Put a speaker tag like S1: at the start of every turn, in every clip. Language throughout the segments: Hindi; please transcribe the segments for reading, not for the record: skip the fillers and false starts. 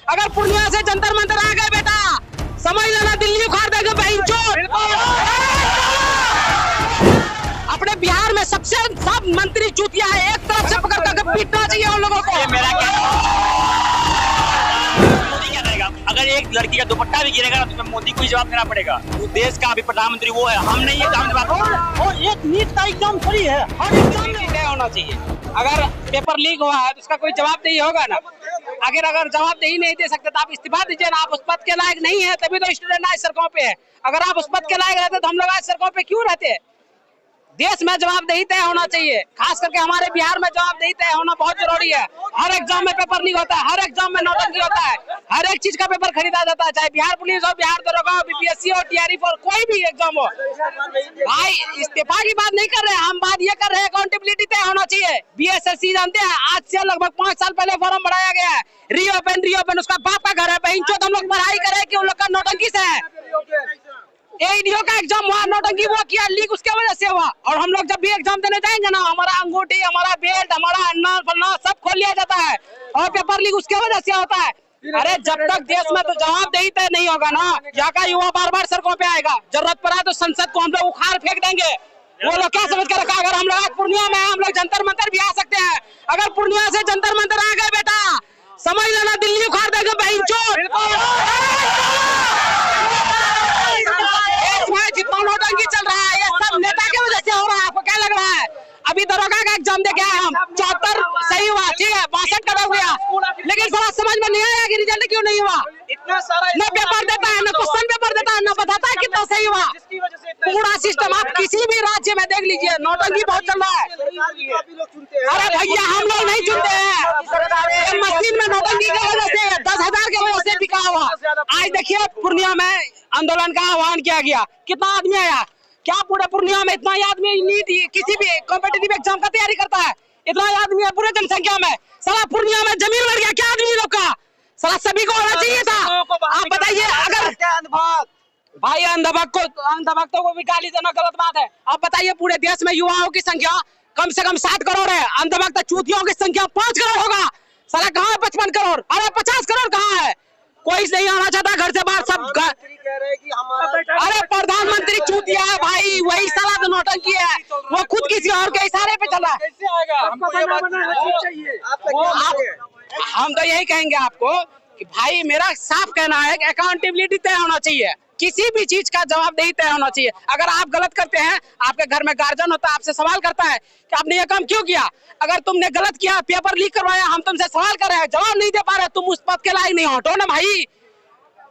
S1: अगर पूर्णिया से जंतर मंतर आ गए बेटा, समझ लेना दिल्ली उखाड़ देंगे बहनचोद। अपने बिहार में सबसे सब मंत्री चूतिया है, एक तरफ से पकड़ कर पीटना चाहिए उन लोगों को।
S2: मेरा क्या रहेगा, अगर एक लड़की का दुपट्टा भी गिरेगा तो मोदी को ही जवाब देना पड़ेगा। देश का अभी प्रधानमंत्री वो है, हम नहीं है।
S3: और एक नीट का एग्जाम फ्री है, हर एग्जाम में
S1: तय होना चाहिए। अगर पेपर लीक हुआ है तो उसका कोई जवाबदेही होगा ना। अगर जवाबदेही नहीं दे सकते तो आप इस्तीफा दीजिए ना। आप उस पद के लायक नहीं है तभी तो स्टूडेंट आज सड़कों पे है। अगर आप उस पद के लायक रहते तो हम लोग आज सड़कों पे क्यों रहते। देश में जवाबदेही तय होना चाहिए, खास करके हमारे बिहार में जवाबदेही तय होना बहुत जरूरी है। हर एग्जाम में पेपर लीक होता है, हर एग्जाम में नौटंकी होता है, हर एक चीज का पेपर खरीदा जाता है, चाहे बिहार पुलिस हो, बिहार दरोगा हो, बीपीएससी हो, टीआरई हो, कोई भी एग्जाम हो। भाई इस्तीफा की बात नहीं कर रहे हैं हम, बात ये कर रहे हैं अकाउंटेबिलिटी तय होना चाहिए। बीएसएससी जानते हैं आज से लगभग 5 साल पहले फॉर्म बढ़ाया गया है, रीओपन उसका बाप का घर है। बहनचोद हम लोग पढ़ाई करें कि उन लोग का नौटंकी से है। एडीओ का एग्जाम हुआ, नौटंकी वो किया, लीक उसके वजह से हुआ। और हम लोग जब भी एग्जाम देने जाएंगे ना, हमारा अंगूठी, हमारा बेल्ट, हमारा अन्ना फलना सब खोल लिया जाता है और पेपर लीक उसके वजह से होता है। अरे जब तक देश में तो जवाबदेही तय नहीं होगा ना, यहाँ का युवा बार बार सड़कों पे आएगा। जरूरत पड़ा तो संसद को हम लोग उखाड़ फेंक देंगे। वो लोग क्या समझ कर रखा, अगर हम लोग पूर्णिया में हम लोग जंतर मंतर भी आ सकते हैं। अगर पूर्णिया से जंतर मंतर आ गए बेटा, समझ लेना दिल्ली उखाड़ देंगे बहनचोद। जितना नौटंकी चल रहा है ये सब नेता की वजह से हो रहा है। आपको क्या लग रहा है? अभी दरोगा का एग्जाम दे गया हम, 74 सही हुआ, ठीक है, 62 कटा हुआ, लेकिन थोड़ा समझ में नहीं आया कि रिजल्ट क्यों नहीं हुआ।
S3: इतना सारा
S1: न पेपर देता है, न क्वेश्चन पेपर देता है, न बताता है कितना सही हुआ। पूरा सिस्टम आप किसी भी राज्य में देख लीजिए, नौटंकी बहुत चल रहा है। अरे भैया हम लोग नहीं चुनते हैं, मशीन में नौटंकी की वजह से 10,000 की वजह से बिका हुआ। आज देखिए पूर्णिया में आंदोलन का आह्वान किया गया, कितना आदमी आया? क्या पूरे पूर्णिया में इतना आदमी नहीं किसी भी कॉम्पिटिटिव एग्जाम का तैयारी करता है? इतना आदमी है पूरे जनसंख्या में। साला पूर्णिया में जमीन लड़ गया क्या आदमी लोग का? साला सभी को होना चाहिए था। आप बताइए, अगर भाई अंधभक्तों को भी गाली देना गलत बात है। आप बताइए पूरे देश में युवाओं की संख्या कम से कम 7 करोड़ है, अंधभक्त चूतियों की संख्या 5 करोड़ होगा। साला कहाँ है 55 करोड़? अरे 50 करोड़ कहाँ है? कोई नहीं आना चाहता घर से बाहर, सब अरे प्रधानमंत्री चूतिया है भाई, वही साला तो नौटंकी है, वो खुद किसी और के इशारे पे चला है। हम तो यही कहेंगे आपको कि भाई मेरा साफ कहना है कि अकाउंटेबिलिटी तय होना चाहिए, किसी भी चीज का जवाबदेही तय होना चाहिए। अगर आप गलत करते हैं, आपके घर में गार्जियन होता है, आपसे सवाल करता है कि आपने ये काम क्यों किया। अगर तुमने गलत किया, पेपर लीक करवाया, हम तुमसे सवाल कर रहे हैं, जवाब नहीं दे पा रहे, तुम उस पद के लायक नहीं, हटो ना भाई।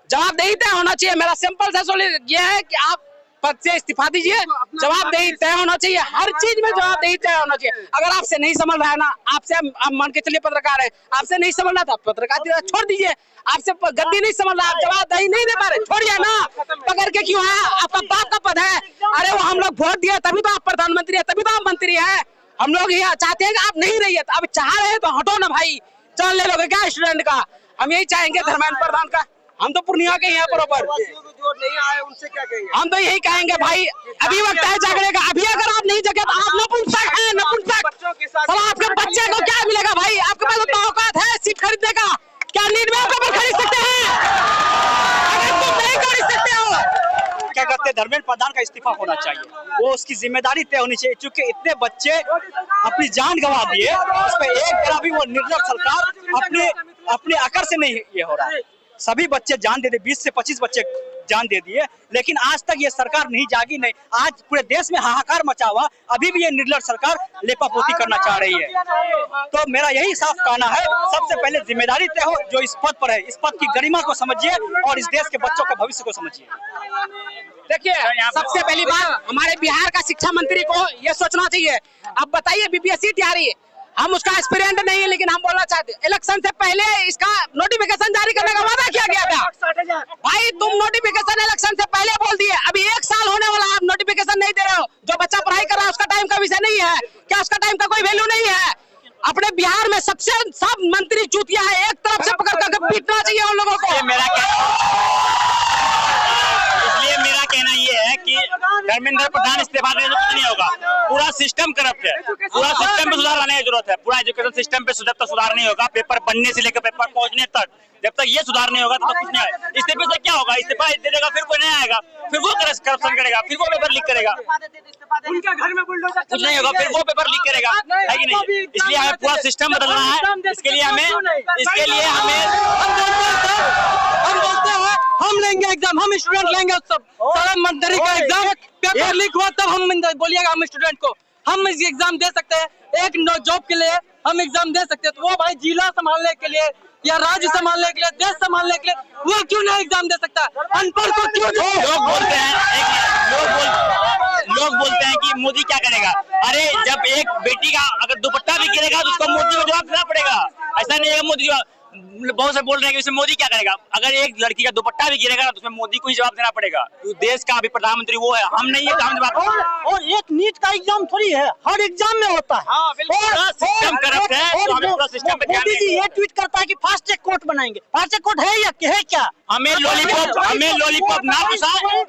S1: जवाबदेही तय होना चाहिए। मेरा सिंपल सा सवाल ये है कि आप पद से इस्तीफा दीजिए, जवाबदेही तय होना चाहिए, हर चीज में जवाबदेही तय होना चाहिए। अगर आपसे नहीं समझ रहा है ना, आपसे आप मान के चलिए पत्रकार है, आपसे नहीं समझ रहा था, पत्रकार छोड़ दीजिए। आपसे गद्दी नहीं समझ रहा, आप जवाबदेही नहीं दे पा रहे, छोड़िए ना। पकड़ के क्यों है? आपका बाप का पद है। अरे वो हम लोग वोट दिया तभी तो आप प्रधानमंत्री है, तभी तो आप मंत्री है। हम लोग यहाँ चाहते हैं कि आप नहीं रहिए, अब चाह रहे हैं तो हटो ना भाई। जान ले लोगे क्या स्टूडेंट का? हम यही चाहेंगे धर्मेंद्र प्रधान का। हम तो पूर्णिया के हैं बरोबर, हम तो यही कहेंगे भाई अभी वक्त है जागने का। अभी अगर आप नहीं जगे तो आप नपुंसक हैं, नपुंसक। आपके बच्चे को क्या मिलेगा भाई? आपके पास उतना औकात है सीट खरीदने का? क्या नीट में आप खरीद सकते हैं? अगर तुम नहीं खरीद सकते हो,
S2: क्या कहते हैं, धर्मेंद्र प्रधान का इस्तीफा होना चाहिए, वो उसकी जिम्मेदारी तय होनी चाहिए। क्योंकि इतने बच्चे अपनी जान गंवा दिए, उस पर एक बार भी वो निर्दोष सरकार अपने अकड़ से नहीं ये हो रहा है। सभी बच्चे जान दे दिए, 20 से 25 बच्चे जान दे दिए, लेकिन आज तक ये सरकार नहीं जागी। नहीं, आज पूरे देश में हाहाकार मचा हुआ, अभी भी ये निर्लज सरकार लेपापोती करना चाह रही है। तो मेरा यही साफ कहना है, सबसे पहले जिम्मेदारी तय हो, जो इस पद पर है, इस पद की गरिमा को समझिए और इस देश के बच्चों के भविष्य को समझिए।
S1: देखिए सबसे पहली बात हमारे बिहार का शिक्षा मंत्री को ये सोचना चाहिए। अब बताइए बीपीएससी तैयारी, हम उसका एक्सपीरियंस नहीं है, लेकिन हम बोलना चाहते हैं इलेक्शन से पहले इसका नोटिफिकेशन जारी करने का वादा किया गया था। भाई तुम नोटिफिकेशन इलेक्शन से पहले बोल दिए, अभी 1 साल होने वाला, आप नोटिफिकेशन नहीं दे रहे हो। जो बच्चा पढ़ाई कर रहा है उसका टाइम का विषय नहीं है क्या? उसका टाइम का कोई वैल्यू नहीं है? अपने बिहार में सबसे सब मंत्री चूतिया है, एक तरफ से पकड़ कर पीटना चाहिए उन लोगों को।
S2: इसलिए मेरा कहना ये है कि
S4: धर्मेंद्र प्रधान इस्तीफा देने से कुछ नहीं होगा। पूरा सिस्टम करप्ट है, पूरा सिस्टम पे सुधार लाने की जरूरत है। पूरा एजुकेशन सिस्टम पे जब तक सुधार नहीं होगा, पेपर बनने से लेकर पेपर पहुंचने तक, जब तक ये सुधार नहीं होगा तब तक कुछ नहीं आएगा। इस्तीफे से क्या होगा? इस्तीफा दे देगा, फिर कोई नहीं आएगा, फिर वो करप्शन करेगा, फिर वो पेपर लीक करेगा,
S1: उनके घर में बुलडोजर
S4: कुछ नहीं होगा, फिर वो पेपर लीक करेगा, है कि नहीं? इसलिए हमें पूरा सिस्टम बदलना है। इसके लिए हमें
S3: हम बोलते हैं हम लेंगे एग्जाम, हम स्टूडेंट लेंगे सब सारा मंत्री का एग्जाम, पेपर लीक हुआ तब हम बोलिएगा हम स्टूडेंट को हम इस एग्जाम दे सकते हैं, एक जॉब के लिए हम एग्जाम दे सकते हैं। तो वो भाई जिला संभालने के लिए या राज्य संभालने के लिए, देश संभालने के लिए वो क्यों नहीं एग्जाम दे सकता? अनपढ़ को क्यों?
S4: लोग बोलते हैं कि मोदी क्या करेगा। अरे जब एक बेटी का अगर दुपट्टा भी गिरेगा तो उसको मोदी को जवाब देना पड़ेगा। ऐसा नहीं है मोदी बहुत से बोल रहे हैं कि इसमें मोदी क्या करेगा। अगर एक लड़की का दुपट्टा भी गिरेगा तो उसमें मोदी को ही जवाब देना पड़ेगा। तो देश का अभी प्रधानमंत्री वो है, हम नहीं है।
S3: और एक नीट का एग्जाम थोड़ी है, हर एग्जाम में होता है।
S4: सिस्टम करप्ट है, तो हमें पूरा सिस्टम पे ध्यान
S3: मोदी जी ये ट्वीट करता है कि फास्ट ट्रैक कोर्ट बनाएंगे। फास्ट ट्रैक कोर्ट है या है क्या?
S4: हमें लॉलीपॉप ना चुसाए,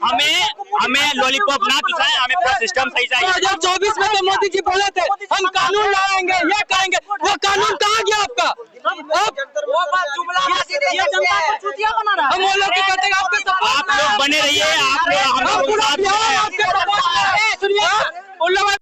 S4: हमें लॉलीपॉप ना चुसाए, हमें पूरा सिस्टम सही चाहिए।
S3: 2024 में तो मोदी जी बोले थे हम कानून लाएंगे, ये करेंगे, वो कानून कहाँ गया आपका? हम वो लोग कहते हैं आपके
S4: आप लोग बने रहिए, आप लोग
S3: सुनिए